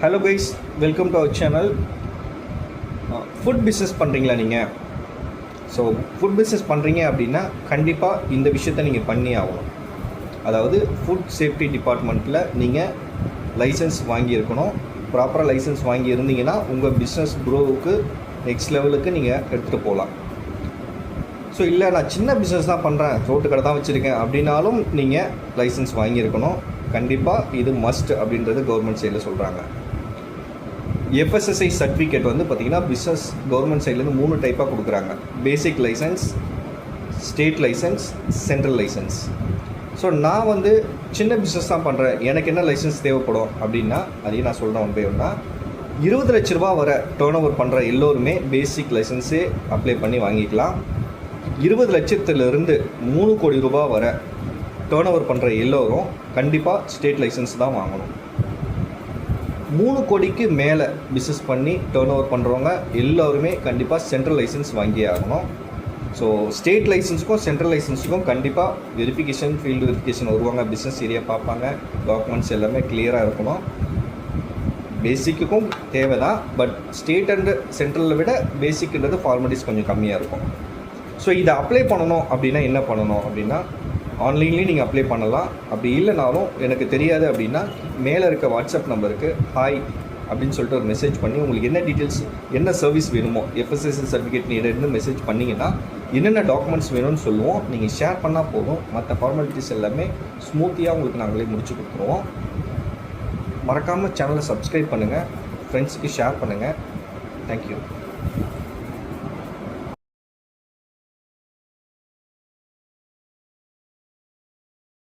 Hello guys, welcome to our channel. Food business பண்ணுறீங்களா நீங்கள்? So food business பண்ணுறீங்க அப்படின்னா கண்டிப்பாக இந்த விஷயத்த நீங்கள் பண்ணி ஆகணும். அதாவது ஃபுட் சேஃப்டி டிபார்ட்மெண்ட்டில் நீங்கள் லைசன்ஸ் வாங்கியிருக்கணும். ப்ராப்பராக லைசன்ஸ் வாங்கி இருந்தீங்கன்னா உங்கள் பிஸ்னஸ் க்ரோவுக்கு நெக்ஸ்ட் லெவலுக்கு நீங்கள் எடுத்துகிட்டு போகலாம். ஸோ இல்லை நான் சின்ன பிஸ்னஸ் தான் பண்ணுறேன், ரோட்டு கடை தான் வச்சுருக்கேன் அப்படின்னாலும் நீங்கள் லைசன்ஸ் வாங்கியிருக்கணும். கண்டிப்பாக இது மஸ்ட் அப்படின்றது கவர்மெண்ட் சைடில் சொல்கிறாங்க. எஃப்எஸ்எஸ்ஐ சர்டிஃபிகேட் வந்து பார்த்திங்கன்னா பிஸ்னஸ் கவர்மெண்ட் சைட்லேருந்து 3 டைப்பாக கொடுக்குறாங்க. Basic license, state license, central license. So நான் வந்து சின்ன பிஸ்னஸ் தான் பண்ணுறேன், எனக்கு என்ன லைசன்ஸ் தேவைப்படும் அப்படின்னா அதையும் நான் சொல்கிறேன். ஒன் பை ஒன்றா 20 லட்ச ரூபா வர டேர்ன் ஓவர் பண்ணுற எல்லோருமே பேசிக் லைசன்ஸே அப்ளை பண்ணி வாங்கிக்கலாம். 20 லட்சத்துலேருந்து 3 கோடி ரூபா வர டேர்ன் ஓவர் பண்ணுற எல்லோரும் கண்டிப்பாக ஸ்டேட் லைசன்ஸ் தான் வாங்கணும். 3 கோடிக்கு மேலே பிஸ்னஸ் பண்ணி டேர்ன் ஓவர் பண்ணுறவங்க எல்லோருமே கண்டிப்பாக சென்ட்ரல் லைசன்ஸ் வாங்கியே ஆகணும். ஸோ ஸ்டேட் லைசன்ஸுக்கும் சென்ட்ரல் லைசன்ஸுக்கும் கண்டிப்பாக வெரிஃபிகேஷன், ஃபீல்டு வெரிஃபிகேஷன் வருவாங்க. பிஸ்னஸ் ஏரியா பார்ப்பாங்க, டாக்குமெண்ட்ஸ் எல்லாமே கிளியராக இருக்கணும். பேசிக்குக்கும் தேவை தான், பட் ஸ்டேட் அண்டு சென்ட்ரலை விட பேசிக்ன்றது ஃபார்மாலிட்டிஸ் கொஞ்சம் கம்மியாக இருக்கும். ஸோ இதை அப்ளை பண்ணணும் அப்படின்னா என்ன பண்ணணும் அப்படின்னா ஆன்லைன்லேயும் நீங்கள் அப்ளை பண்ணலாம். அப்படி இல்லைனாலும் எனக்கு தெரியாது அப்படின்னா மேலே இருக்க வாட்ஸ்அப் நம்பருக்கு ஹாய் அப்படின்னு சொல்லிட்டு ஒரு மெசேஜ் பண்ணி உங்களுக்கு என்ன டீட்டெயில்ஸ், என்ன சர்வீஸ் வேணுமோ, எஃப்எஸ்எஸ்ஐ சர்டிஃபிகேட் நீடட்னு மெசேஜ் பண்ணிங்கன்னா என்னென்ன டாக்குமெண்ட்ஸ் வேணும்னு சொல்லுவோம். நீங்கள் ஷேர் பண்ணால் போதும், மற்ற ஃபார்மாலிட்டிஸ் எல்லாமே ஸ்மூத்தியாக உங்களுக்கு நாங்களே முடிச்சு கொடுத்துருவோம். மறக்காமல் சேனலை சப்ஸ்கிரைப் பண்ணுங்கள், ஃப்ரெண்ட்ஸுக்கு ஷேர் பண்ணுங்கள். தேங்க்யூ.